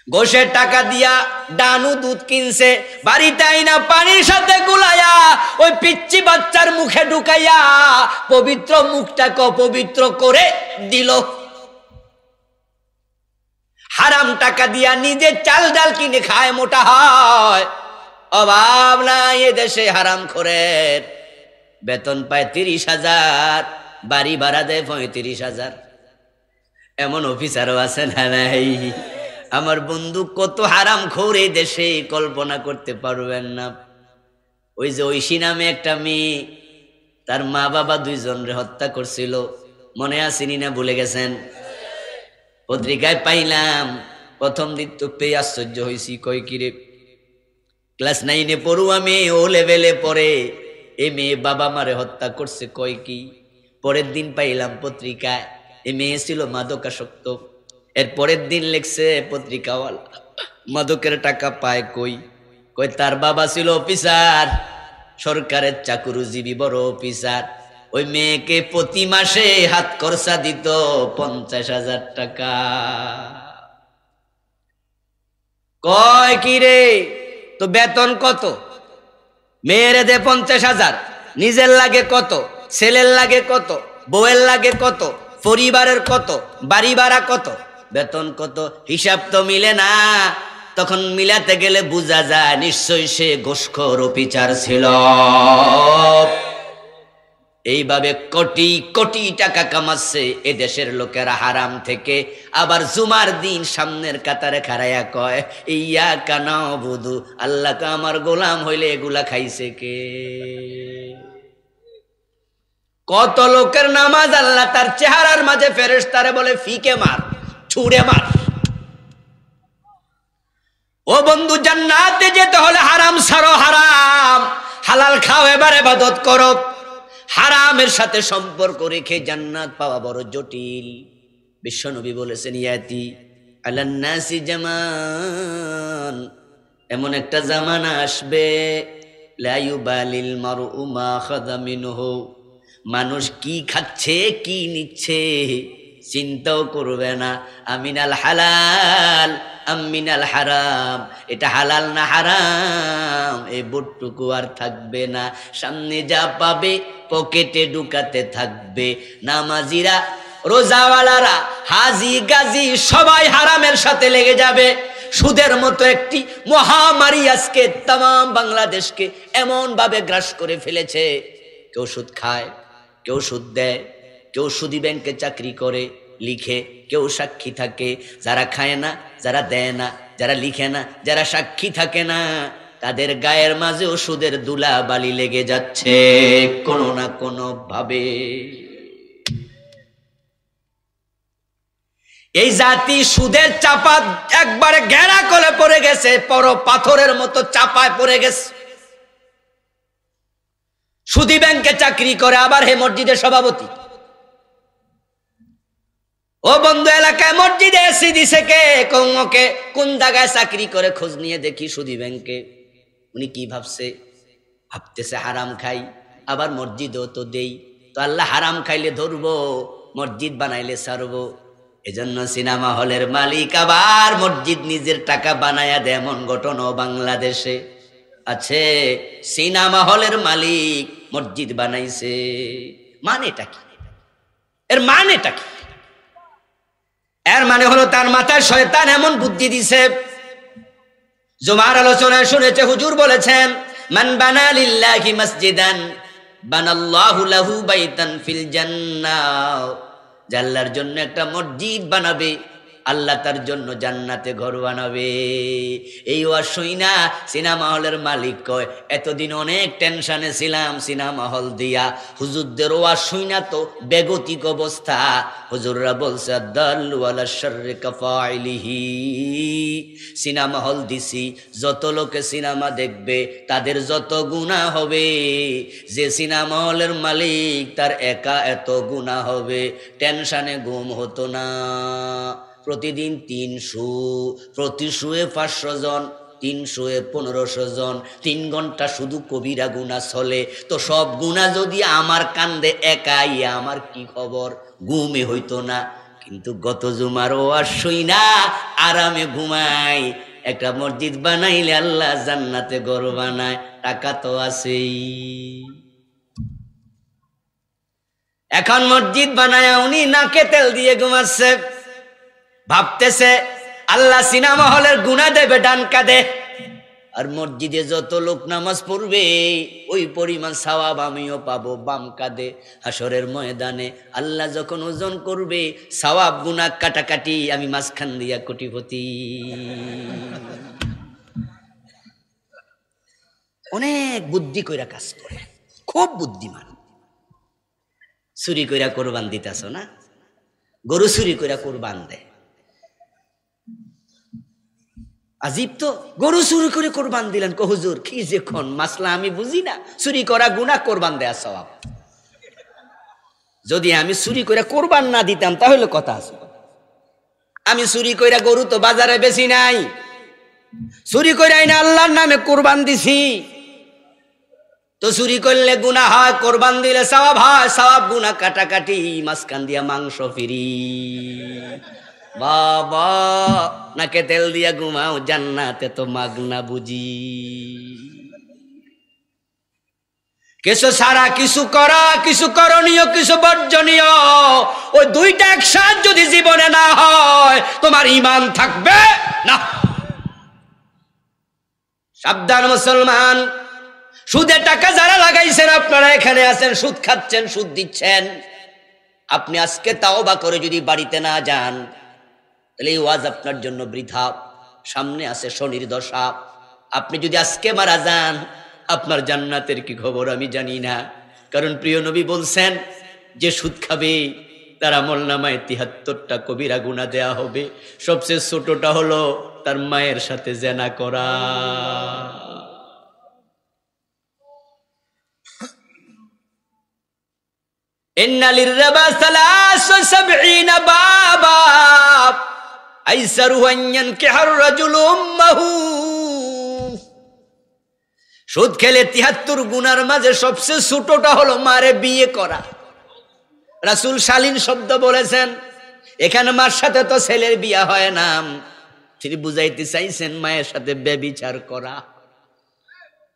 গোশের টাকা দিয়া ডানু দুধ কিনছে, বাড়িতে আইনা পানির সাথে গুলাইয়া ওই পিচ্চি বাচ্চার মুখে ঢুকাইয়া পবিত্র মুখটাকে অপবিত্র করে দিল। হারাম টাকা দিয়া নিজে চাল ডাল কিনে খায়, মোটা হয়। অভাব নাই এদেশে হারাম খোরের। বেতন পায় 30,000, বাড়ি ভাড়া দেয় 35,000। এমন অফিসারও আছে না নাই? আমার বন্ধু কত হারাম খোর এই দেশে কল্পনা করতে পারবেন না। ওই যে ঐশী নামে একটা মেয়ে, তার মা বাবা 2 জনরে হত্যা করছিল, মনে আসেনি না? ভুলে গেছেন? পত্রিকায় পাইলাম, প্রথম দিন তো পেয়ে আশ্চর্য হয়েছি। কই কিরে, ক্লাস 9-এ পড়ুয়া মেয়ে, ও লেভেলে পড়ে, এই মেয়ে বাবা মারে হত্যা করছে। কই কি? পরের দিন পাইলাম পত্রিকায়, এই মেয়ে ছিল মাদকাসক্ত। এর পরের দিন লিখছে পত্রিকাওয়ালা, মাদকের টাকা পায় কই? কই তার বাবা ছিল অফিসার, সরকারের চাকুরিজীবী, বড় অফিসার। ওই মেয়েকে প্রতি মাসে হাত খরচা দিত 50,000 টাকা। কয় কি রে, তো বেতন কত? মেয়েরে দে 50,000, নিজের লাগে কত, ছেলের লাগে কত, বউয়ের লাগে কত, পরিবারের কত, বাড়ি ভাড়া কত, বেতন কত, হিসাব তো মিলে না। তখন মিলাতে গেলে বোঝা যায় নিশ্চয়ই সে ঘুষখোর অফিসার ছিল। এইভাবে কোটি কোটি টাকা কামাচ্ছে এদেশের লোকেরা হারাম থেকে। আবার জুমার দিন সামনের কাতারে খাড়াইয়া কয় ইয়াকা নাবুদু, আল্লাহকে আমার গোলাম হইলে এগুলা খাইছে কে? কত লোকের নামাজ আল্লাহ তার চেহারার মাঝে ফেরেশতারে বলে ফিকে মার, ছুঁড়ে মার। ও বন্ধু, জান্নাতে যেতে হলে হারাম ছাড়ো, হারাম হালাল খাও, এবার ইবাদত করো। হারামের সাথে সম্পর্ক রেখে জান্নাত পাওয়া বড় জটিল। বিশ্বনবী বলেছেন ইয়াতি আলান নাসি জামান, এমন একটা জামানা আসবে লা ইউবালিল মারউ মা খাযা মিনহু, মানুষ কি খাচ্ছে কি নিচ্ছে চিন্তাও করবে না। আমিনাল হালাল আমিনাল হারাম, এটা হালাল না হারাম এই বোধটুকু আর থাকবে না। সামনে যা পাবে পকেটে ঢুকাতে থাকবে। নামাজিরা, রোজাওয়ালারা, হাজি গাজী সবাই হারামের সাথে লেগে যাবে। সুদের মতো একটি মহামারী আজকে তাম বাংলাদেশকে এমন ভাবে গ্রাস করে ফেলেছে। কেউ সুদ খায়, কেউ সুদ দেয়, কেউ সুদী ব্যাংকে চাকরি করে, লিখে, কেউ সাক্ষী থাকে। যারা খায় না, যারা দেয় না, যারা লিখে না, যারা সাক্ষী থাকে না, তাদের গায়ের মাঝেও সুদের দুলা বালি লেগে যাচ্ছে কোনো না কোনো ভাবে। এই জাতি সুদের চাপা একবারে ঘেরা করে পড়ে গেছে, বড় পাথরের মতো চাপায় পড়ে গেছে। সুদী ব্যাংকে চাকরি করে, আবার হে মসজিদের সভাপতি। ও বন্ধু, এলাকায় মসজিদে এসি দিছে কে? কৌমকে কোন জায়গায় চাকরি করে খোঁজ নিয়ে দেখি সুদী ব্যাংকে। উনি কি ভাবছে? ভাবতেছে হারাম খাই, আবার মসজিদও তো দেই, তো আল্লাহ হারাম খাইলে ধরবো, মসজিদ বানাইলে ছাড়বো। এজন্য সিনেমা হলের মালিক আবার মসজিদ নিজের টাকা বানায়া দেয়। এমন ঘটনাও বাংলাদেশে আছে। সিনেমা হলের মালিক মসজিদ বানাইছে। মানেটা কি? এর মানেটা কি? এর মানে হলো তার মাথায় শয়তান এমন বুদ্ধি দিছে। জুমার আলোচনায় শুনেছে হুজুর বলেছেন মান বানা লিল্লাহি মসজিদান বানাল্লাহু লাহু বাইতান ফিল জান্নাহ, আল্লাহর জন্য একটা মসজিদ বানাবে, আল্লাহ তার জন্য জান্নাতে ঘর বানাবে। এই ওয়াজ শুইনা সিনেমা হলের মালিক কয় এতদিন অনেক টেনশনে ছিলাম সিনেমা হল দিয়া, হুজুরদের ওয়াজ শুইনা তো বেগতিক অবস্থা। হুজুররা বলছে আদাল্লু আলা শাররি কাফাইলিহি, সিনেমা হল দিছি, যত লোকে সিনেমা দেখবে তাদের যত গুনাহ হবে, যে সিনেমা হলের মালিক তার একা এত গুনাহ হবে। টেনশনে ঘুম হতো না। প্রতিদিন 300, প্রতি শুয়ে 500 জন, 3 শুয়ে 1500 জন, 3 ঘন্টা শুধু কবিরা গুনাহ চলে। তো সব গুনাহ যদি আমার কান্দে একাই, আমার কি খবর? ঘুমে হইতো না। কিন্তু গত জুমার ওয়াজ শুইনা আরামে ঘুমাই। একটা মসজিদ বানাইলে আল্লাহ জান্নাতে ঘর বানায়, টাকা তো আছেই। এখন মসজিদ বানায় উনি নাকে তেল দিয়ে ঘুমাচ্ছে, ভাবতেছে আল্লাহ সিনেমা হলের গুনাহ দেবে ডান কাঁধে, আর মসজিদে যত লোক নামাজ পড়বে ওই পরিমাণ সওয়াব আমিও পাবো বাম কাঁধে। হাসরের ময়দানে আল্লাহ যখন ওজন করবে সওয়াব গুনাহ কাটাকাটি, আমি মাঝখান দিয়া কোটিপতি। অনেক বুদ্ধি কইরা কাজ করে, খুব বুদ্ধিমান। চুরি কইরা কোরবান দিতেছ না, গরু চুরি কইরা কোরবান দেয়। আজিব তো, গরু চুরি করে কোরবান দিলেন, কো হুজুর কি যে কোন মাসলা আমি বুঝি না। চুরি করা গুনাহ, কোরবান দেয়া সওয়াব। যদি আমি চুরি করে কোরবান না দিতাম তাহলে কথা আছে। আমি চুরি কইরা গরু তো বাজারে বেশি নাই, চুরি কইরা আইনা আল্লাহর নামে কোরবান দিছি। তো চুরি করলে গুনাহ হয়, কোরবান দিলে সওয়াব হয়। সওয়াব গুনাহ কাটাকাটি, মাঝখান দিয়া মাংস ফিরি। বাবা নাকে তেল দিয়া ঘুমাও, জান্নাতে তো মাগনা বুঝি। কিছু সারা, কিছু করা, কিছু করণীয়, কিছু বর্জনীয়, ওই দুইটা একসাথ যদি জীবনে না হয় তোমার ঈমান থাকবে না। সাবধান মুসলমান, সুদে টাকা যারা লাগাইছেন, আপনারা এখানে আছেন, সুদ খাচ্ছেন, সুদ দিচ্ছেন। আপনি আজকে তাওবা করে যদি বাড়িতে না যান তাহলে এই ওয়াজ আপনার জন্য বৃথা। সামনে আছে শনির দশা। আপনি যদি আজকে মারা যান, আপনার জান্নাতের কি খবর আমি জানি না। কারণ প্রিয় নবী বলছেন, যে সুদ খাবে তার আমলনামায় ৭৩টা কবিরা গুনাহ দেয়া হবে। সবচেয়ে ছোটটা হলো তার মায়ের সাথে জেনা করা। ইন্নালির রিবা ৭৩ বাবা আইসারু আন ইয়ানকিহার রাজুলু উম্মাহু। সুদ খেলে ৭৩ গুনার মাঝে সবচেয়ে ছোটটা হলো মারে বিয়ে করা। রাসূল শালীন শব্দ বলেছেন, এখানে মার সাথে তো ছেলের বিয়ে হয় না, তিনি বুঝাইতে চাইছেন মায়ের সাথে ব্যভিচার করা।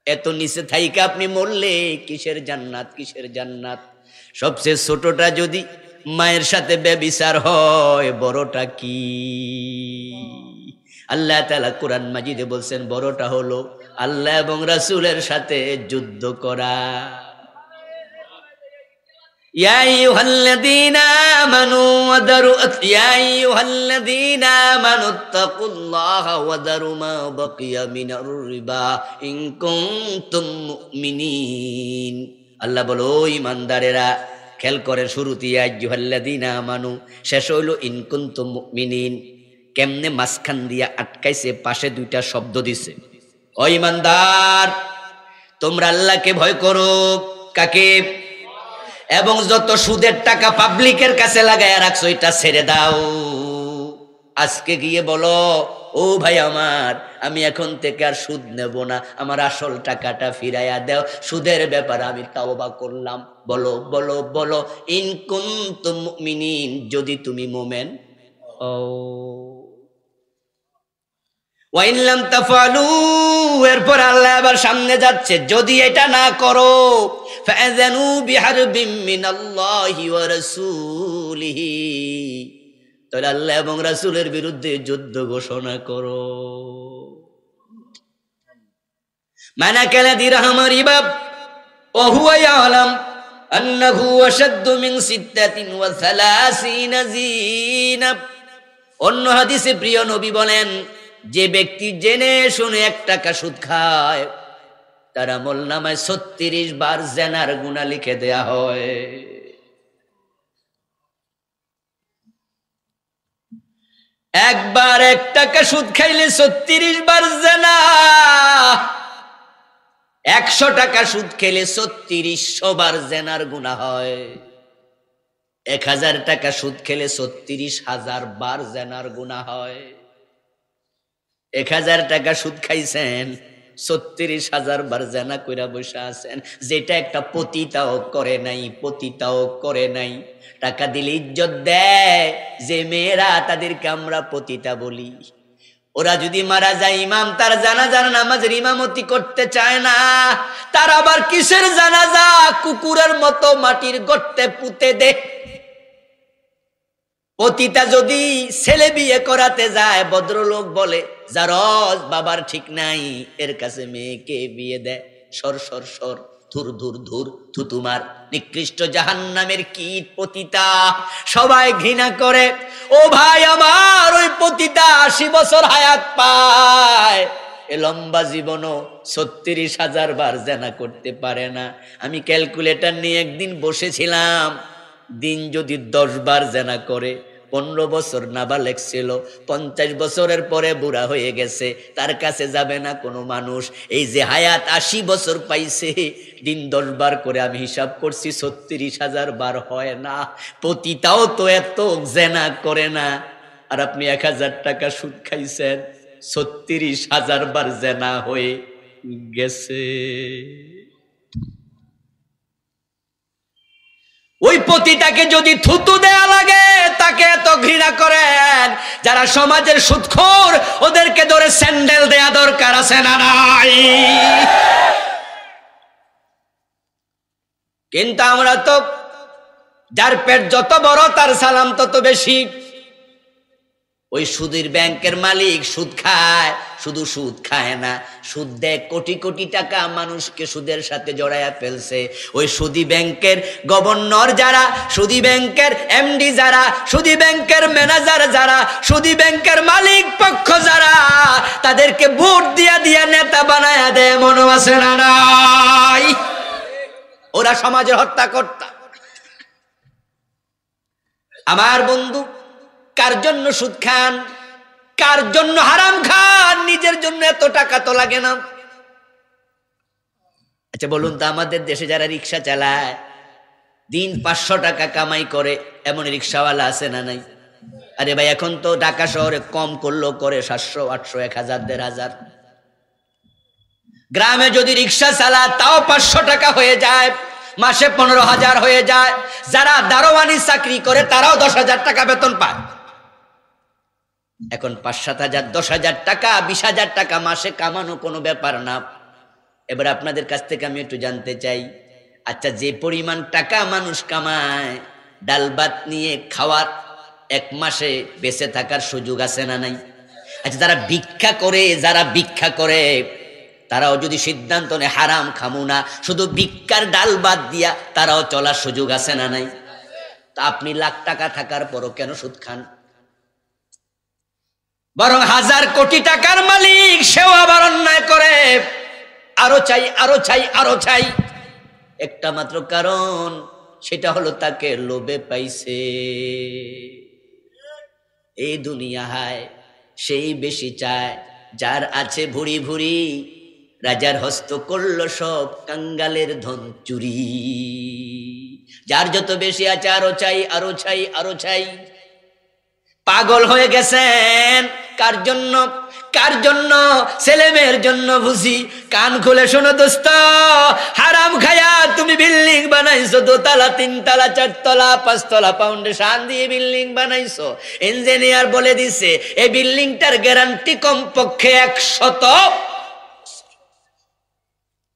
এত নিচে থাইকা আপনি মরলে কিসের জান্নাত, কিসের জান্নাত? সবচেয়ে ছোটটা যদি মায়ের সাথে ব্যভিচার হয়, বড়টা কি? আল্লাহ তাআলা কোরআন মাজিদে বলছেন, বড়টা হলো আল্লাহ এবং রাসূলের সাথে যুদ্ধ করা। ইয়া আইয়ুহাল্লাযীনা আমানু তাকুল্লাহা ওয়া দারু মা বাকিয়া মিনার রিবা ইন কুনতুম মুমিনিন। আল্লাহ বলো, ঈমানদারেরা, খেয়াল করে শুরুতে ইয়া আইয়ুহাল্লাযীনা আমানু, শেষ হইল ইন কুনতুম মুমিনিন। কেমনে মাঝখান দিয়া আটকাইছে, পাশে দুইটা শব্দ দিছে। ও ঈমানদার, তোমরা আল্লাহকে ভয় করো। কাকে? এবং যত সুদের টাকা পাবলিকের কাছে লাগায় রাখছো এটা ছেড়ে দাও। আজকে গিয়ে বলো, ও ভাই আমার, আমি এখন থেকে আর সুদ নেব না, আমার আসল টাকাটা ফিরাইয়া দাও, সুদের ব্যাপারে আমি তাওবা করলাম। বলো বলো বলো, ইন কুনতুম মুমিনিন, যদি তুমি মোমেন হও। ওয়া ইন লাম তাফআলু, এরপর আল্লাহ আবার সামনে যাচ্ছে, যদি এটা না করো, ফাযানু বিহারবিম মিনাল্লাহি ওয়া রাসূলিহি, তাহলে আল্লাহ এবং রাসূলের বিরুদ্ধে যুদ্ধ ঘোষণা করো। মানা কালা দিরহাম রিবা ওয়া হুয়া ইয়ালাম আন্নাহু আশাদ্দু মিন 36 জিনা। অন্য হাদিসে প্রিয় নবী বলেন, যে ব্যক্তি জেনে শুনে 1 টাকা সুদ খায়, তার আমলনামায় 36 বার জেনার গুনাহ লিখে দেয়া হয়। একবার 1 টাকা সুদ খাইলে 36 বার জেনা। 100 টাকা সুদ খেলে 3600 বার জেনার গুনাহ হয়। 1000 টাকা সুদ খেলে 36,000 বার জেনার গুনাহ হয়। 1000 টাকা সুদ খাইছেন, 36,000 বার জানা কইরা বসে আছেন, যেটা একটা পতিতাও করে নাই, পতিতাও করে নাই। টাকা দিলে ইজ্জত দেয় যে মেয়েরা, তাদেরকে আমরা পতিতা বলি। ওরা যদি মারা যায়, ইমাম তার জানাজার নামাজের ইমামতি করতে চায় না। তার আবার কিসের জানাজা? কুকুরের মতো মাটির গর্তে পুঁতে দে। পতিতা যদি ছেলে বিয়ে করাতে যায়, ভদ্রলোক বলে জারজ বাবার ঠিক নাই, এর কাছে মেয়েকে বিয়ে দেয়। সর সর সর, ধুর ধুর ধুর, থুতুমার নিকৃষ্ট জাহান্নামের কীট পতিতা, সবাই ঘৃণা করে। ও ভাই আমার, ওই পতিতা 80 বছর হায়াত পায়, এ লম্বা জীবনও 36,000 বার জানা করতে পারে না। আমি ক্যালকুলেটর নিয়ে একদিন বসেছিলাম, দিন যদি 10 বার জানা করে, 15 বছর নাবালেগ ছিল, 50 বছরের পরে বুড়া হয়ে গেছে, তার কাছে যাবে না কোনো মানুষ। এই যে হায়াত 80 বছর পাইছে, দিন 10 বার করে আমি হিসাব করছি, 36,000 বার হয় না। পতিতাও তো এত জেনা করে না, আর আপনি 1000 টাকা সুদ খাইছেন, 36,000 বার জেনা হয়ে গেছে। ওই পতিতাকে যদি থুতু দেয়া লাগে, তাকে এত ঘৃণা করেন। যারা সমাজের সুদখোর, ওদেরকে ধরে স্যান্ডেল দেয়া দরকার আছে না নাই? কিন্তু আমরা তো, যার পেট যত বড় তার সালাম তত বেশি। ওই সুদের ব্যাংকের মালিক সুদ খায়, শুধু সুদ খায় না, সুদ দেয় কোটি কোটি টাকা, মানুষকে সুদের সাথে জড়াইয়া ফেলছে। ওই সুদি ব্যাংকের গভর্নর যারা, সুদি ব্যাংকের এমডি যারা, সুদি ব্যাংকের ম্যানেজার যারা, সুদি ব্যাংকের মালিক পক্ষ যারা, তাদেরকে ভোট দিয়া দিয়া নেতা বানায়া দেয়, মনে আছে না নাই? ওরা সমাজের হত্যাকর্তা। আমার বন্ধু, কার জন্য সুদ খান, কার জন্য হারাম খান? নিজের জন্য এত টাকা তো লাগে না। আচ্ছা বলুন তো, আমাদের দেশে যারা রিক্সা চালায়, দিন 500 টাকা কামাই করে, এমন রিক্সাওয়ালা আছে না নাই? আরে ভাই, এখন তো ঢাকা শহরে কম করলেও করে 700, 800, 1000, 1500। গ্রামে যদি রিক্সা চালা, তাও 500 টাকা হয়ে যায়, মাসে 15,000 হয়ে যায়। যারা দারোয়ানি চাকরি করে, তারাও 10,000 টাকা বেতন পায়। এখন 5-7,000, 10,000 টাকা, 20,000 টাকা মাসে কামানো কোনো ব্যাপার না। এবার আপনাদের কাছ থেকে আমি একটু জানতে চাই, আচ্ছা যে পরিমাণ টাকা মানুষ কামায়, ডাল ভাত নিয়ে খাওয়ার 1 মাসে বেঁচে থাকার সুযোগ আছে না নাই? আচ্ছা যারা ভিক্ষা করে, তারাও যদি সিদ্ধান্ত নেয় হারাম খামু না, শুধু ভিক্ষার ডাল ভাত দিয়া, তারাও চলার সুযোগ আছে না নাই? তা আপনি লাখ টাকা থাকার পরও কেন সুদ খান? বরং 1000 কোটি টাকার মালিক, সেও আবার অন্যায় করে, আরো চাই, আরো চাই, আরো চাই। একটা মাত্র কারণ, সেটা হলো তাকে লোভে পাইছে। এই দুনিয়ায় সেই বেশি চায়, যার আছে ভুরি ভুরি, রাজার হস্ত করলো সব কাঙ্গালের ধন চুরি। যার যত বেশি আছে, আরো চাই, আরো চাই, আরো চাই। পাগল হয়ে গেছেন কার জন্য? কার জন্য? ছেলে মেয়ের জন্য বুঝি। কান খুলে শোনো দোস্ত, হারাম খায়া তুমি বিল্ডিং বানাইছো, 2 তলা 3 তলা 4 তলা 5 তলা ফাউন্ডেশন দিয়ে বিল্ডিং বানাইছো। ইঞ্জিনিয়ার বলে দিছে এই বিল্ডিংটার গ্যারান্টি কমপক্ষে 100।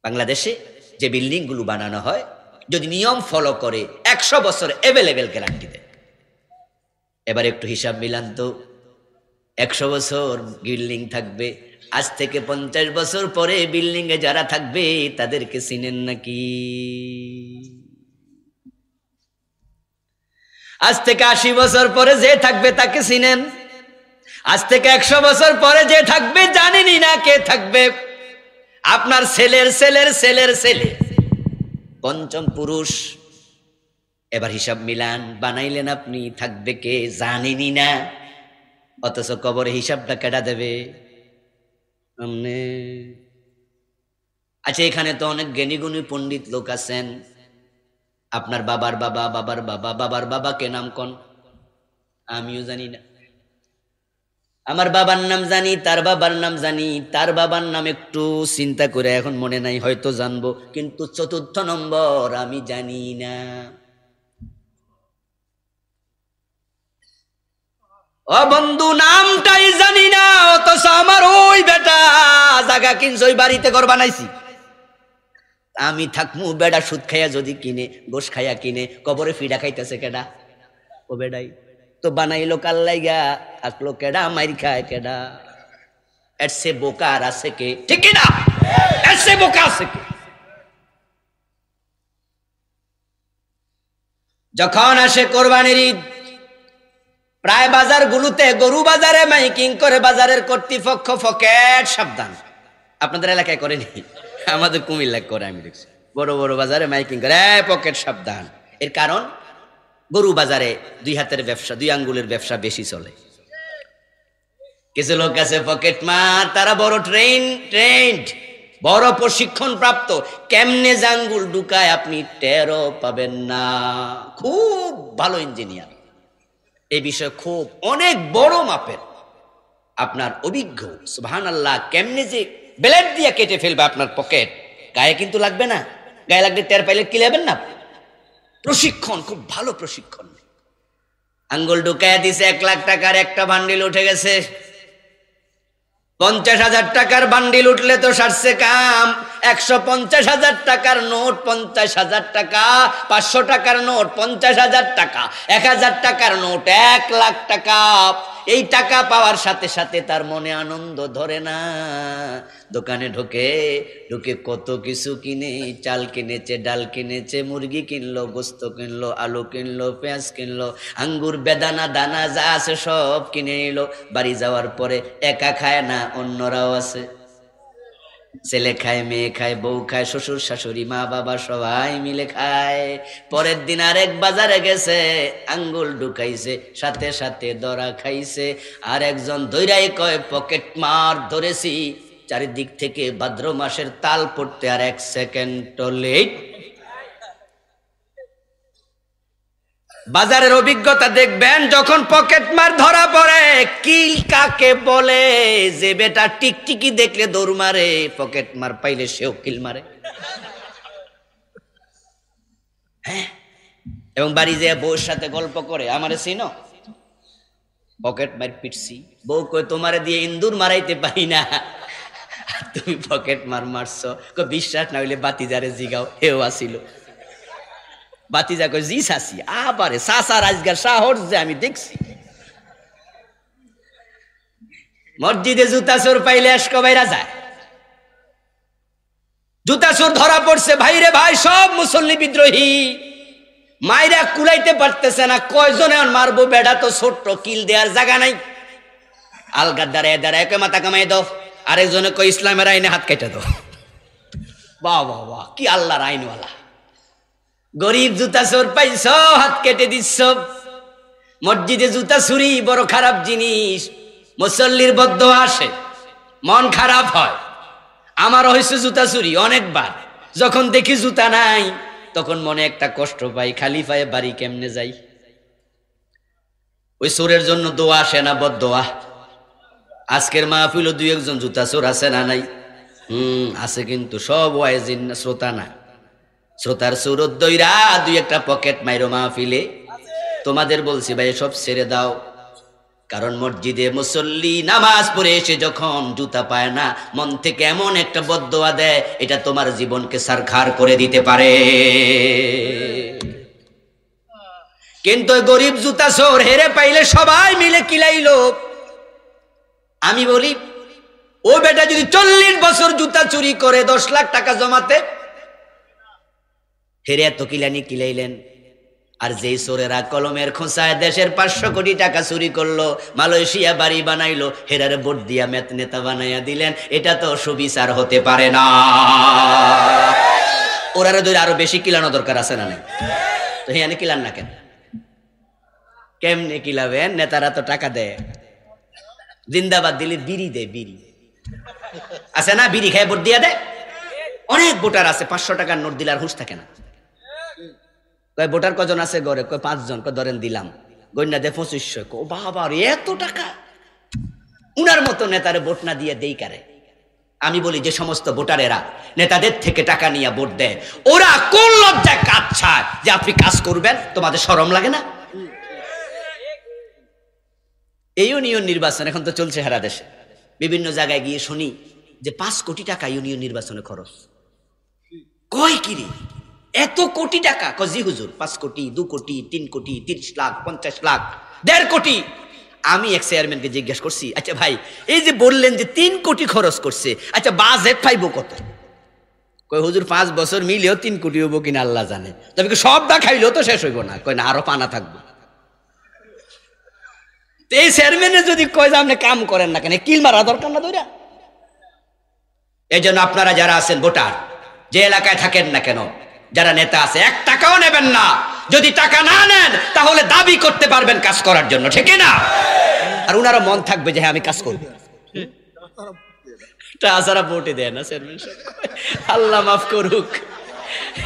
বাংলাদেশে যে বিল্ডিং গুলো বানানো হয়, যদি নিয়ম ফলো করে 100 বছর অ্যাভেলেবেল গ্যারান্টি দেয়। এবার একটু হিসাব মিলান তো, 100 বছর বিল্ডিং থাকবে, আজ থেকে 50 বছর পরে বিল্ডিং এ যারা থাকবে তাদেরকে চিনেন নাকি? আজ থেকে 80 বছর পরে যে থাকবে তাকে চিনেন? আজ থেকে 100 বছর পরে যে থাকবে জানেনই না কে থাকবে। আপনার ছেলের ছেলের ছেলের ছেলে, পঞ্চম পুরুষ। এবার হিসাব মিলান, বানাইলেন আপনি, থাকবে কে জানেনই না, অথচ কবরে হিসাবটা কেটে দেবে আমনে। আচ্ছা এখানে তো অনেক জ্ঞানী গুণী পণ্ডিত লোক আছেন, আপনার বাবার বাবা, বাবার বাবা, বাবার বাবা কে নাম কোন? আমিও জানি না। আমার বাবার নাম জানি, তার বাবার নাম জানি, তার বাবার নাম একটু চিন্তা করে এখন মনে নাই, হয়তো জানবো, কিন্তু চতুর্থ নম্বর আমি জানি না। ও বন্ধু, নামটাই জানি না, অথচ আমার ওই বেটা জায়গা কিনছে, ওই বাড়িতে ঘর বানাইছি। আমি থাকমু বেড়া সুদ খাইয়া যদি কিনে, গোশ খাইয়া কিনে, কবরে ফিডা খাইতেছে কেডা? ও বেড়াই তো বানাইলো কাল লাইগা, থাকলো কেডা? মাইর খায় কেডা? এর সে বোকা আর আছে কে? ঠিক না? এর সে বোকা আছে কে? যখন আসে কোরবানির ঈদ, প্রায় বাজারগুলোতে, গরু বাজারে মাইকিং করে বাজারের কর্তৃপক্ষ, পকেট সাবধান। আপনাদের এলাকায় করেনি, আমাদের কুমিল্লায় করে, আমি দেখছি বড় বড় বাজারে মাইকিং করে, পকেট সাবধান। এর কারণ গরু বাজারে দুই হাতের ব্যবসা, দুই আঙ্গুলের ব্যবসা বেশি চলে। কিছু লোক আছে পকেট মার, তারা বড় ট্রেন্ড, বড় প্রশিক্ষণ প্রাপ্ত, কেমনে জাঙ্গুল ঢুকায় আপনি টেরও পাবেন না। খুব ভালো ইঞ্জিনিয়ার, এই বিষয়ে খুব অনেক বড় মাপের আপনার অভিজ্ঞ। সুবহানাল্লাহ, কেমনে যে ব্লেড দিয়ে কেটে ফেলবে আপনার পকেট, গায়ে কিন্তু লাগবে না, গায়ে লাগলে টের পাইলে কি লাগবেন না। প্রশিক্ষণ, খুব ভালো প্রশিক্ষণ। আঙ্গুল ঢুকাইয়া দিছে, 1 লাখ টাকার একটা বান্ডিল উঠে গেছে। 50,000 টাকার বান্ডিল উঠলে তো সারছে কাম। 150,000 টাকার নোট 50,000 টাকা, 500 টাকার নোট 50,000 টাকা, 1,000 টাকার নোট 1 লাখ টাকা। এই টাকা পাওয়ার সাথে সাথে তার মনে আনন্দ ধরে না। দোকানে ঢুকে কত কিছু কিনে, চাল কিনেছে, ডাল কিনেছে, মুরগি কিনলো, গোস্ত কিনলো, আলু কিনলো, পেঁয়াজ কিনলো, আঙ্গুর, বেদানা, দানা যা আছে সব কিনে নিল। বাড়ি যাওয়ার পরে একা খায় না, অন্যরাও আছে। ছেলে খায়, মেয়ে খায়, বউ খায়, শ্বশুর শাশুড়ি, মা বাবা সবাই মিলে খায়। পরের দিন আরেক বাজারে গেছে, আঙ্গুল ঢুকাইছে, সাথে সাথে ধরা খাইছে। আর একজন দৈরাই কয়, পকেট মার ধরেছি। চারিদিক থেকে ভাদ্র মাসের তাল পড়তে আর 1 সেকেন্ড লেট। বাজারের অভিজ্ঞতা দেখবেন, যখন পকেট মার ধরা পড়ে, কিল কাকে বলে? যে বেটা টিকটিকি দেখলে দৌড় মারে, পকেট মার পাইলে সেও কিল মারে। হ্যাঁ, এবং বাড়ি যেয়ে বউর সাথে গল্প করে, আমারে চিনো? পকেট মার পিটছি। বউ কই, তোমারে দিয়ে ইন্দুর মারাইতে পারি না, তুমি পকেট মার মারছো। বিশ্বাস না হইলে বাতিজারে জিগাও, হেও আসিল। বাতিজা কই, জি শাসি। আবারে শাসার আজগার সাহস যে আমি দেখছি। মসজিদে জুতা চোর পাইলে এসকো বাইরা যায়। জুতা চোর ধরা পড়ছে, ভাইরে ভাই, সব মুসল্লি বিদ্রোহী, মাইরা কুলাইতে পারতেছে না। কয়জনে মারবো, বেড়া তো ছোট্ট, কিল দেওয়ার জায়গা নাই। আলগার দাঁড়ায় দাঁড়ায় কয়, মাথা কামাই দাও। আরেকজনে কয়, ইসলামের আইনে হাত কেটে দাও। বাহ বাহ বাহ, কি আল্লাহর আইনওয়ালা। গরিব জুতা চোর পাইছ, হাত কেটে দিচ্ছ। মসজিদে জুতা চুরি বড় খারাপ জিনিস। মুসল্লির বদদোয়া আসে, মন খারাপ হয়। আমারও হয়েছে জুতা চুরি অনেকবার। যখন দেখি জুতা নাই, তখন মনে একটা কষ্ট পাই, খালি পায়ে বাড়ি কেমনে যাই। ওই চোরের জন্য দোয়া আসে না, বদদোয়া। আজকের মাহফিল 2-1 জুতা চোর আছে না নাই? আছে, কিন্তু সব ওয়াইজিন শ্রোতা না। শ্রোতার সুরত দইরা 2-1টা পকেট মাইরো মাহফিলে। তোমাদের বলছি ভাই, সব ছেড়ে দাও। কারণ মসজিদে মুসল্লি নামাজ পড়ে এসে যখন জুতা পায় না, মন থেকে এমন একটা বদদোয়া দেয়, এটা তোমার জীবনকে সারখার করে দিতে পারে। কিন্তু গরিব জুতা চোর হেরে পাইলে সবাই মিলে কিলাইলো। আমি বলি, ও বেটা যদি 40 বছর জুতা চুরি করে 10 লাখ টাকা জমাতে, হেরে এত কিলানি কিলাইলেন। আর যেই চোরেরা কলমের খোঁচায় দেশের 500 কোটি টাকা চুরি করলো, মালয়েশিয়া বাড়ি বানাইলো, হেরার ভোট দিয়া মেত নেতা বানাইয়া দিলেন, এটা তো সুবিচার হতে পারে না। ওরারে ধরে আরো বেশি কিলানো দরকার আছে না নাই? তো হ্যাঁ, কিলান না কেন? কেমনে কিলাবেন? নেতারা তো টাকা দেয়। জিন্দাবাদ দিলে বিড়ি দেয়, বিড়ি আছে না, বিড়ি খায় ভোট দিয়া দেয়। অনেক ভোটার আছে 500 টাকার নোট দিলে আর হুঁশ থাকে না। কয় ভোটার কজন আছে ঘরে? কয় 5 জন। কয় ধরেন দিলাম। গন্যা দে 2500। ও বাবা, এত টাকা! উনার মতো নেতারে ভোট না দিয়ে দেই কারে? আমি বলি যে সমস্ত ভোটারেরা নেতাদের থেকে টাকা নিয়ে ভোট দেয়, ওরা কোন লজ্জায় কাজ ছাড় যে আপনি কাজ করবেন? তোমাদের শরম লাগে না? এই ইউনিয়ন নির্বাচন এখন তো চলছে সারা দেশে, বিভিন্ন জায়গায় গিয়ে শুনি যে 5 কোটি টাকা ইউনিয়ন নির্বাচনে খরচ। কয় কিরে এত কোটি টাকা? জি হুজুর 5 কোটি, 2 কোটি, 3 কোটি, 30 লাখ, 50 লাখ, 1.5 কোটি। আমি এক চেয়ারম্যানকে জিজ্ঞেস করছি, আচ্ছা ভাই এই যে বললেন যে 3 কোটি খরচ করছে, আচ্ছা বাজেট পাইবো কত? কয় হুজুর 5 বছর মিলেও 3 কোটি হবো কিনা আল্লাহ জানে, তবে কি সব দা খাইলেও তো শেষ হইব না। কয় না, আরো পানা থাকবো। এই চেয়ারম্যানে যদি কয় যে আপনি কাম করেন না কেন, কিল মারা দরকার না দইরা? এই জন্য আপনারা যারা আছেন ভোটার, যে এলাকায় থাকেন না কেন, যারা নেতা আছে, 1 টাকাও নেবেন না। যদি টাকা না নেন তাহলে দাবি করতে পারবেন কাজ করার জন্য, ঠিক না? আর উনারা মন থাকবে যে হ্যাঁ আমি কাজ করব। তাছাড়া ভোটে দেয় না চেয়ারম্যান সাহেব, আল্লাহ মাফ করুক,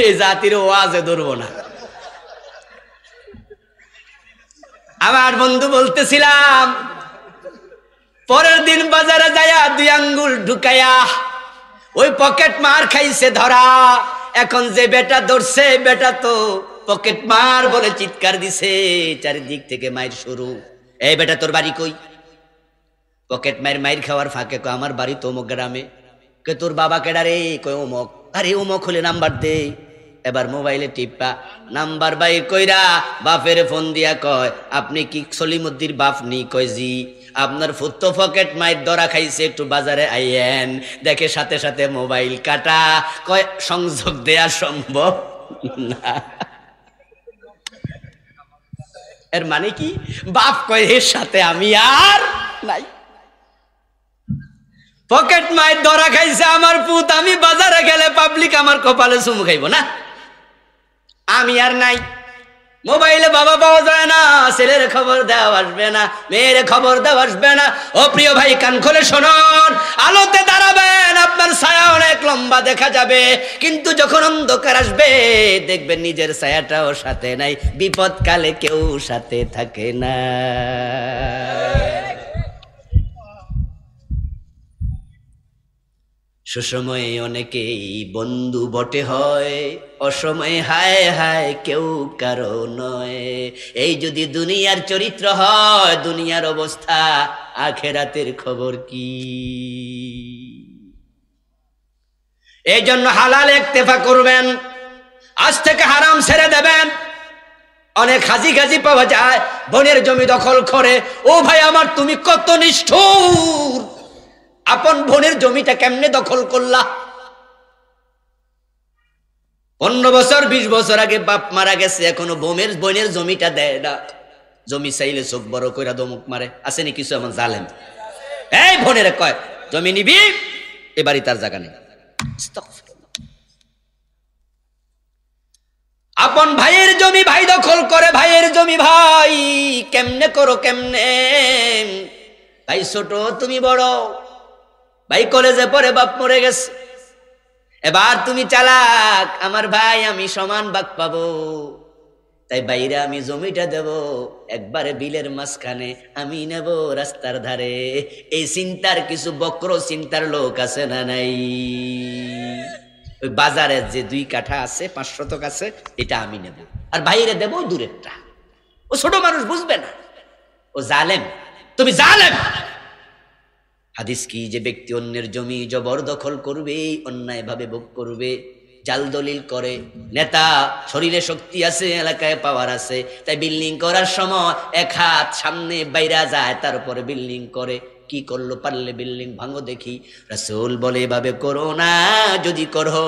এই জাতির ওয়াজে ধরবো না। আমার বন্ধু বলতেছিলাম, পরের দিন বাজারে যায়া 2 আঙ্গুল ঢুকায়া ওই পকেট মার খাইছে ধরা। এখন যে বেটা ধরছে, বেটা তো পকেট মার বলে চিৎকার দিছে, চারিদিক থেকে মাইর শুরু। এই বেটা তোর বাড়ি কই? পকেট মাইর খাওয়ার ফাঁকে কয় আমার বাড়ি তো অমুক গ্রামে। কে তোর বাবা কেডা রে? কয় অমুক। আরে অমুক হলে নাম্বার দে। এবার মোবাইলে টিপা নাম্বার বাইর কইরা বাপের ফোন দিয়া কয় আপনি কি সলিমুদ্দির বাপ নি? কয় জি। আপনার ফুত্তো পকেট মাইর ধরা খাইছে, একটু বাজারে আইয়েন। দেখে সাথে সাথে মোবাইল কাটা। কয় সংযোগ দেয়া সম্ভব না। এর মানে কি? বাপ কয় এর সাথে আমি আর নাই। পকেট মাইর ধরা খাইছে আমার পুত, আমি বাজারে গেলে পাবলিক আমার কপালে চুমু খাইব না? আমি আর নাই। মোবাইলে বাবা পাওয়া যায় না, ছেলের খবর দেওয়া আসবে না, মেয়ের খবর দেওয়া আসবে না। ও প্রিয় ভাই, কান খুলে শুনুন, আলোতে দাঁড়াবেন, আপনার ছায়া অনেক লম্বা দেখা যাবে, কিন্তু যখন অন্ধকার আসবে দেখবেন নিজের ছায়াটাও সাথে নাই। বিপদকালে কেউ সাথে থাকে না। সুসময়ে অনেকেই বন্ধু বটে হয়, অসময়ে হায় হায় কেউ কারো নয়। এই যদি দুনিয়ার চরিত্র হয়, দুনিয়ার অবস্থা, আখেরাতের খবর কি? এই জন্য হালাল ইক্তেফা করবেন, আজ থেকে হারাম ছেড়ে দেবেন। অনেক হাজি গাজি পাওয়া যায় বোনের জমি দখল করে। ও ভাই আমার, তুমি কত নিষ্ঠুর! আপন বোনের জমিটা কেমনে দখল করলা? 15 বছর 20 বছর আগে বাপ মারা গেছে, এখনো বোনের জমিটা দেয় না। জমি চাইলে চোখ বড় কইরা দমক মারে। আসেনি কিছু এমন জালেম? এই বোনের কয় জমি নিবি, এবারই তার জায়গা নেই। আপন ভাইয়ের জমি ভাই দখল করে, ভাইয়ের জমি ভাই কেমনে করো, কেমনে? ভাই ছোট, তুমি বড়। ভাই কলেজে পড়ে, বাপ মরে গেছে, এবার তুমি চালাক, আমার ভাই আমি সমান ভাগ পাবো, তাই বাইরে আমি জমিটা দেব একবারে বিলের মাঝখানে, আমি নেব রাস্তার ধারে। এই চিন্তার কিছু বক্র চিন্তার লোক আছে না নাই? ওই বাজারে যে 2 কাঠা আছে, 5 শতক আছে, এটা আমি নেব, আর বাইরে দেব দূরেরটা। ও ছোট মানুষ বুঝবে না, ও জালেম, তুমি জালেম। হাদিস কি? যে ব্যক্তি অন্যের জমি জবরদখল করবে, অন্যায় ভাবে ভোগ করবে, জাল দলিল করে। নেতা, শরীরে শক্তি আছে, এলাকায় পাওয়ার আছে, তাই বিল্ডিং করার সময় 1 হাত সামনে বাইরা যায়, তারপরে বিল্ডিং করে। কি করলো? পারলে বিল্ডিং ভাঙো দেখি। রাসূল বলে এভাবে করো না, যদি করো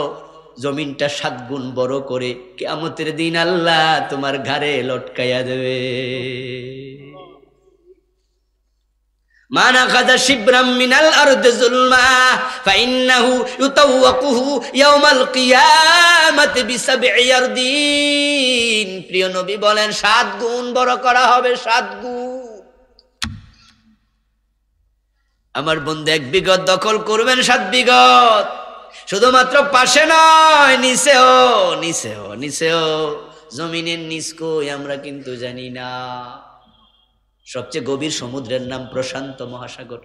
জমিনটা 7 গুণ বড় করে কিয়ামতের দিন আল্লাহ তোমার ঘাড়ে লটকাইয়া দেবে। মান আখাযা শিবরাম মিনাল আরদি যুলমা ফাইন্নাহু ইউতাওয়াকুহু ইয়াওমাল কিয়ামাতি বিসাবঈ আরদিন। প্রিয় নবী বলেন 7 গুণ বড় করা হবে, 7 গুণ। আমার বন্ধু 1 বিঘত দখল করবেন, 7 বিঘত। শুধুমাত্র পাশে নয়, নিচেও, নিচেও, নিচেও। জমিনের নিচ কই আমরা কিন্তু জানি না। সবচেয়ে গভীর সমুদ্রের নাম প্রশান্ত মহাসাগর।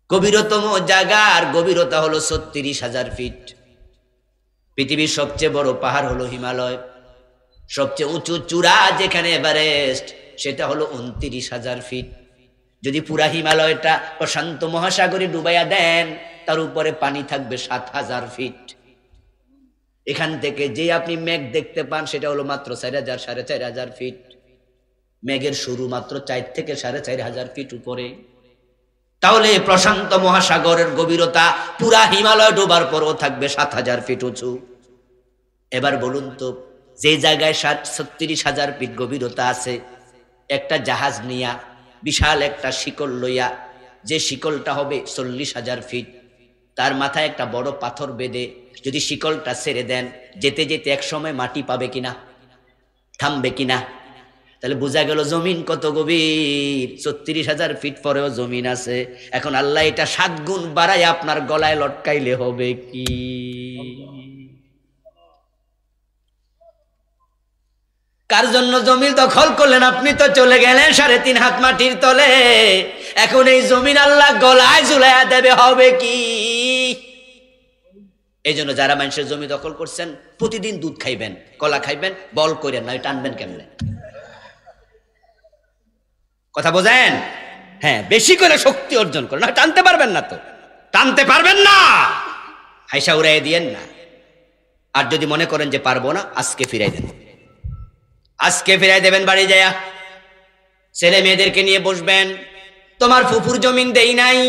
গভীরতম জায়গার গভীরতা হলো ৩৬,০০০ ফিট। পৃথিবীর সবচেয়ে বড় পাহাড় হলো হিমালয়, সবচেয়ে উঁচু চূড়া যেখানে এভারেস্ট সেটা হলো ২৯,০০০ ফিট। যদি পুরা হিমালয়টা প্রশান্ত মহাসাগরে ডুবাইয়া দেন তার উপরে পানি থাকবে ৭,০০০ ফিট। এখান থেকে যে আপনি মেঘ দেখতে পান সেটা হলো মাত্র ৪,০০০ ৪,৫০০ ফিট। মেঘের শুরু মাত্র ৪ থেকে ৪,৫০০ ফিট উপরে। তাহলে প্রশান্ত মহাসাগরের গভীরতা পুরা হিমালয় ডোবার পরও থাকবে ৭,০০০ ফিট উঁচু। এবার বলুন তো, যে জায়গায় ৩৬,০০০ ফিট গভীরতা আছে, একটা জাহাজ নিয়া বিশাল একটা শিকল লইয়া, যে শিকলটা হবে ৪০,০০০ ফিট, তার মাথায় একটা বড় পাথর বেঁধে যদি শিকলটা ছেড়ে দেন, যেতে যেতে এক সময় মাটি পাবে কিনা, থামবে কিনা? তাহলে বোঝা গেল জমিন কত গভীর। ৩৬,০০০ ফিট পরেও জমিন আছে। এখন আল্লাহ এটা ৭ গুণ বাড়ায় আপনার গলায় লটকাইলে হবে কি? কার জন্য জমিন দখল করলেন? আপনি তো চলে গেলেন ৩.৫ হাত মাটির তলে। এখন এই জমিন আল্লাহ গলায় ঝুলাইয়া দেবে, হবে কি? এই জন্য যারা মানুষের জমি দখল করছেন, প্রতিদিন দুধ খাইবেন, কলা খাইবেন, বল করেন না, টানবেন কেমনে? কথা বোঝেন? হ্যাঁ, বেশি করে শক্তি অর্জন করেন, না টানতে পারবেন না, তো টানতে পারবেন না, হাইসা উড়াই দিয়েন না। আর যদি মনে করেন যে পারবো না, আজকে ফিরাই দেন, আজকে ফিরাই দেবেন। বাড়ি যায়া ছেলে মেয়েদেরকে নিয়ে বসবেন, তোমার ফুফুর জমিন দেই নাই,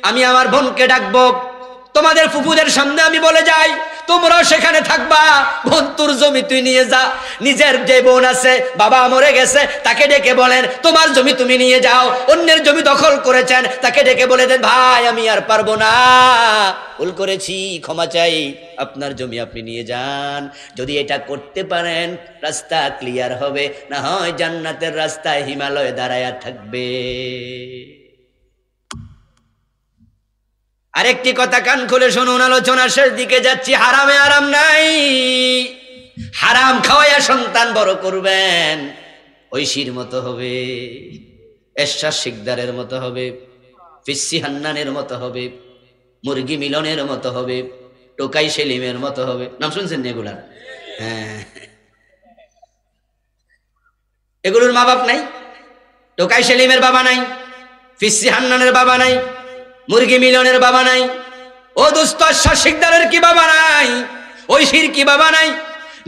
আমি আমার বোনকে ডাকবো, তোমাদের ফুফুদের সামনে আমি বলে যাই তোমরাও সেখানে থাকবা, বোন তোর জমি তুই নিয়ে যা। নিজের যে বোন আছে, বাবা মরে গেছে, তাকে ডেকে বলেন তোমার জমি তুমি নিয়ে যাও। অন্যের জমি দখল করেছেন, তাকে ডেকে বলে দেন ভাই আমি আর পারবো না, ভুল করেছি, ক্ষমা চাই, আপনার জমি আপনি নিয়ে যান। যদি এটা করতে পারেন রাস্তা ক্লিয়ার হবে, না হয় জান্নাতের রাস্তায় হিমালয়ে দাঁড়ায়া থাকবে। আরেকটি কথা কান খুলে শুনুন, আলোচনার শেষ দিকে যাচ্ছি। হারামে আরাম নাই, হারাম খাওয়াইয়া সন্তান বড় করবেন, ঐশীর মতো হবে, এরশাদ শিকদারের মতো হবে, ফিসি হান্নানের মতো হবে, মুরগি মিলনের মতো হবে, টোকাই সেলিমের মতো হবে। নাম শুনছেন এগুলার? হ্যাঁ, এগুলোর মা বাপ নাই, টোকাই সেলিমের বাবা নাই, ফিসি হান্নানের বাবা নাই, মুরগি মিলনের বাবা নাই, ও দোস্ত শিকদারের কি বাবা নাই, ঐশীর কি বাবা নাই?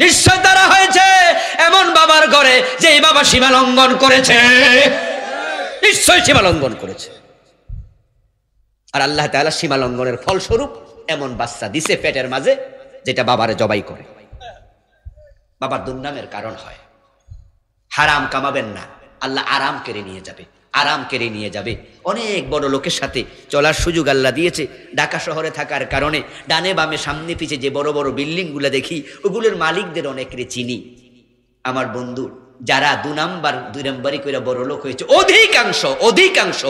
নিশ্চয় তারা হয়েছে এমন বাবার ঘরে যে বাবা সীমা লঙ্ঘন করেছে, নিশ্চয় সীমা লঙ্ঘন করেছে। আর আল্লাহ তাআলা সীমা লঙ্ঘনের ফলস্বরূপ এমন বাচ্চা দিছে পেটের মাঝে যেটা বাবারে জবাই করে, বাবার দুর্নামের কারণ হয়। হারাম কামাবেন না, আল্লাহ আরাম কেড়ে নিয়ে যাবে, আরাম কেড়ে নিয়ে যাবে। অনেক বড় লোকের সাথে চলার সুযোগ আল্লাহ দিয়েছে। ঢাকা শহরে থাকার কারণে ডানে বামে সামনে পিছে যে বড় বড় বিল্ডিং গুলো দেখি, ওগুলোর মালিকদের অনেকের চিনি। আমার বন্ধু যারা ২ নাম্বারি করে বড় লোক হয়েছে, অধিকাংশ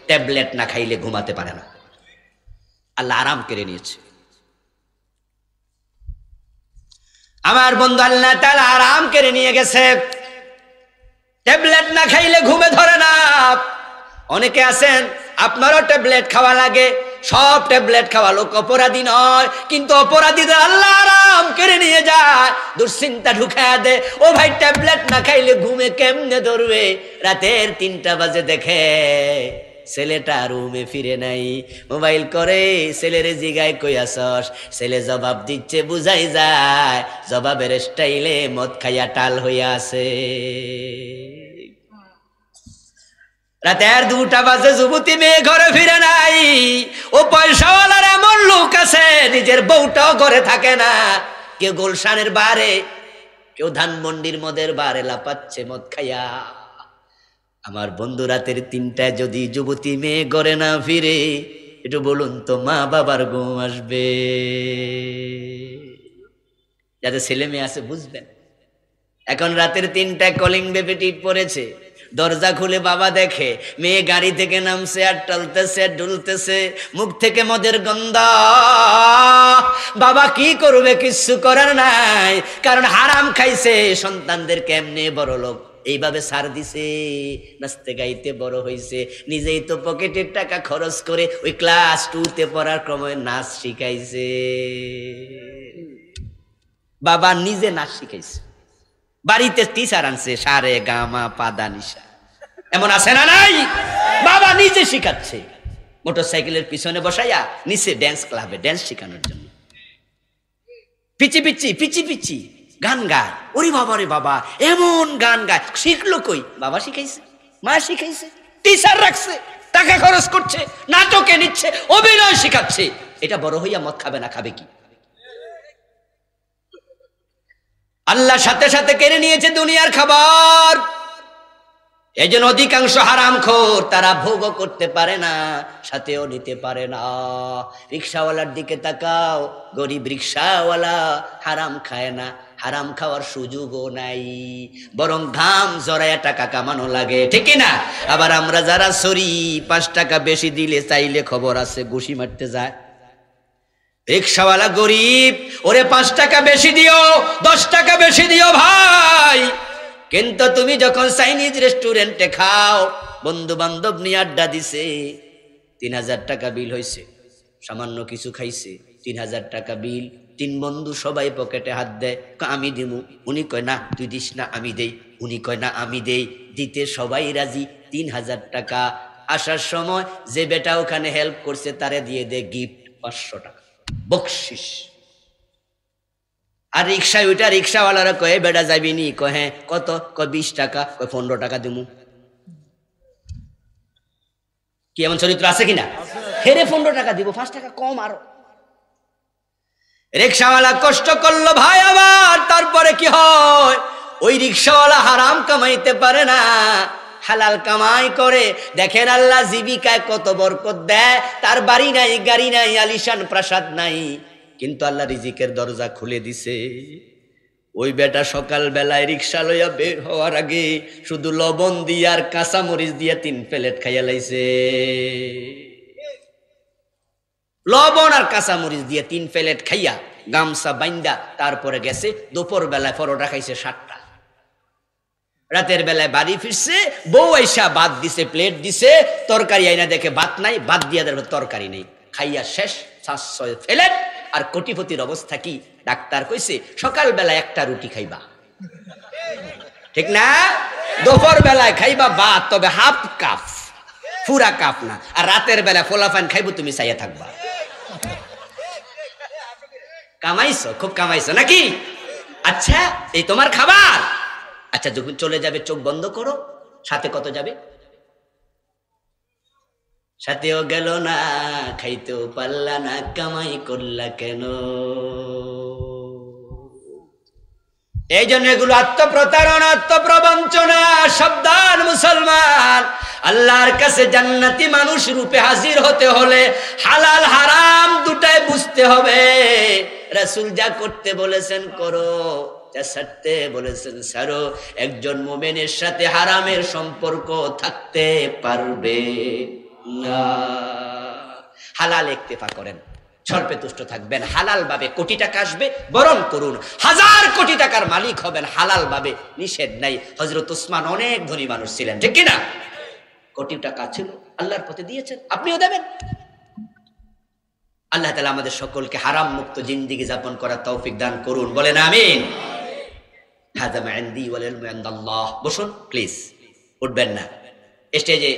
ট্যাবলেট না খাইলে ঘুমাতে পারে না। আল্লাহ আরাম কেড়ে নিয়েছে। আমার বন্ধু আল্লাহ তাআলা আরাম কেড়ে নিয়ে গেছে। ট্যাবলেট না খাইলে ঘুমে ধরে না। অনেকে আছেন আপনারও ট্যাবলেট খাওয়া লাগে, সব ট্যাবলেট খাওয়া লোক অপরাধী নয়, কিন্তু অপরাধীদের আল্লাহ আরাম কেড়ে নিয়ে যায়, দুশ্চিন্তা ঢুকায় দে। ও ভাই, ট্যাবলেট না খাইলে ঘুমে কেমনে ধরবে? রাতের ৩টা বাজে দেখে ছেলেটা রুমে ফিরে নাই, মোবাইল করে ছেলেরে জিগায় কই আসস, ছেলে জবাব দিচ্ছে, বুঝাই যায় জবাবের স্টাইলে মদ খাইয়া টাল হইয়া আছে। রাতের 2টা বাজে যুবতী মেয়ে ঘরে ফিরে নাই। ও পয়সাওয়ালার এমন লোক আছে নিজের বউটাও ঘরে থাকে না, কেউ গুলশানের বারে, কেউ ধানমন্ডির মদের বারে লাপাচ্ছে মদ খাইয়া। আমার বন্ধু রাতের 3টায় যদি যুবতী মেয়ে ঘরে না ফিরে, একটু বলুন তো মা বাবার ঘুম আসবে? যাদের ছেলে মেয়ে আছে বুঝবেন। এখন রাতের 3টায় কলিং বেবি টিপ পড়েছে, দরজা খুলে বাবা দেখে মেয়ে গাড়ি থেকে নামছে আর টলতেছে আর ডুলতেছে, মুখ থেকে মদের গন্ধ। বাবা কি করবে? কিচ্ছু করার নাই, কারণ হারাম খাইছে। সন্তানদের কেমনে বড় লোক এইভাবে সার দিছে, নাচতে গাইতে বড় হয়েছে, নিজেই তো পকেটের টাকা খরচ করে ওই ক্লাস 2-তে পড়ার ক্রমে নাচ শিখাইছে। বাবা নিজে নাচ শিখাইছে, বাড়িতে টিচার আনছে, সারে গামা পাদা নিশা, এমন আছে না নাই? বাবা নিজে শিখাচ্ছে, মোটরসাইকেলের পিছনে বসাইয়া নিচে ড্যান্স ক্লাবে ড্যান্স শেখানোর জন্য। পিচি পিচি পিচি পিচি গান গায়, ওরে বাবা রে বাবা, এমন গান গায়। শিখলো কই? বাবা শিখাইছে, মা শিখাইছে, টিচার রাখছে, টাকা খরচ করছে, নাটকে নিচ্ছে, অভিনয় শিখাচ্ছে। এটা বড় হইয়া মদ খাবে না, খাবে কি? আল্লাহ সাথে সাথে কেড়ে নিয়েছে দুনিয়ার খাবার। এই জন্য অধিকাংশ হারামখোর, তারা ভোগও করতে পারে না, সাথেও নিতে পারে না। রিক্সাওয়ালার দিকে তাকাও, গরিব রিক্সাওয়ালা হারাম খায় না, হারাম খাওয়ার সুযোগও নাই, বরং ঘাম জড়ায়া টাকা কামানো লাগে, ঠিক না? আবার আমরা যারা সরি, 5 টাকা বেশি দিলে চাইলে খবর আছে ঘুষি মারতে যায়। রিক্সাওয়ালা গরিব, ওরে 5 টাকা বেশি দিও, 10 টাকা বেশি দিও ভাই। কিন্তু তুমি যখন চাইনিজ রেস্টুরেন্টে খাও, বন্ধু বান্ধব নিয়ে আড্ডা দিছে, 3000 টাকা বিল হয়েছে, সামান্য কিছু খাইছে, 3000 টাকা বিল। 3 বন্ধু সবাই পকেটে হাত দেয়, আমি দিমু, উনি কয় না তুই দিস না আমি দেই, উনি কয় না আমি দেই, দিতে সবাই রাজি। 3000 টাকা। আসার সময় যে বেটা ওখানে হেল্প করছে তারে দিয়ে দে গিফট 500 টাকা বকশিস। আর রিক্সায় ওইটা রিক্সাওয়ালারা কয়ে বেটা যাবি নি? কয় হ্যাঁ। কত? কয় 20 টাকা। কয় 15 টাকা দিমু। কি এমন চরিত্র আছে কিনা? হেরে 15 টাকা দিব, 5 টাকা কম আরো। রিক্সাওয়ালা কষ্ট করলো ভাই আবার, তারপরে কি হয়? ওই রিক্সাওয়ালা হারাম কামাইতে পারে না, হালাল কামাই করে। দেখেন আল্লাহ জীবিকায় কত বরকত দেয়। তার বাড়ি নাই, গাড়ি নাই, আলিশান প্রাসাদ নাই, কিন্তু আল্লাহ রিজিকের দরজা খুলে দিছে। ওই বেটা সকাল বেলায় রিক্সা লইয়া বের হওয়ার আগে শুধু লবণ দিয়ে আর কাঁচা মরিচ দিয়ে 3 প্লেট খাইয়া লাইছে। লবণ আর কাঁচা মরিচ দিয়ে 3 প্লেট খাইয়া গামছা বাইন্দা তারপরে গেছে। দুপুর বেলায় পরোটা খাইছে 7টা। রাতের বেলায় বাড়ি ফিরছে, বউ আইসা ভাত দিছে, প্লেট দিছে, তরকারি আইনা দেখে ভাত নাই, ভাত দিয়া দেখে তরকারি নেই। খাইয়া শেষ, 5-6 প্লেট। আর কোটিপতির অবস্থা কি? ডাক্তার কইছে সকাল বেলায় 1টা রুটি খাইবা, ঠিক না? দুপুর বেলায় খাইবা ভাত, তবে হাফ কাপ, পুরা কাপ না। আর রাতের বেলা ফোলাফান খাইবো, তুমি চাইয়া থাকবা। কামাইছো, খুব কামাইছো নাকি? আচ্ছা, এই তোমার খাবার। আচ্ছা, যখন চলে যাবে চোখ বন্ধ করো, সাথে কত যাবে? সাথেও গেল না, খাইতেও পারলা না, কামাই করলা কেন? এই জন্য এগুলো আত্মপ্রতারণা, আত্মপ্রবঞ্চনা। সাবধান মুসলমান, আল্লাহর কাছে জান্নাতি মানুষ রূপে হাজির হতে হলে হালাল হারাম দুটাই বুঝতে হবে। রাসূল যা করতে বলেছেন করো, যা ছাড়তে বলেছেন ছাড়ো। একজন মুমিনের সাথে হারামের সম্পর্ক থাকতে পারবে না। হালাল ইক্তেফা করেন, স্বল্পে তুষ্ট থাকবেন, হালাল ভাবে কোটি টাকা আসবে বরণ করুন, 1000 কোটি টাকার মালিক হবেন হালাল ভাবে, নিষেধ নাই। হযরত ওসমান অনেক ধনী মানুষ ছিলেন, ঠিক কিনা? কোটি টাকা ছিল, আল্লাহর পথে দিয়েছেন, আপনিও দেবেন। আল্লাহ তাআলা আমাদের সকলকে হারাম মুক্ত জিন্দেগি যাপন করার তৌফিক দান করুন, বলেন আমিন। হাযা মা ইনদি ওয়াল ইলমু ইনদাল্লাহ। বসুন প্লিজ, উঠবেন না। স্টেজে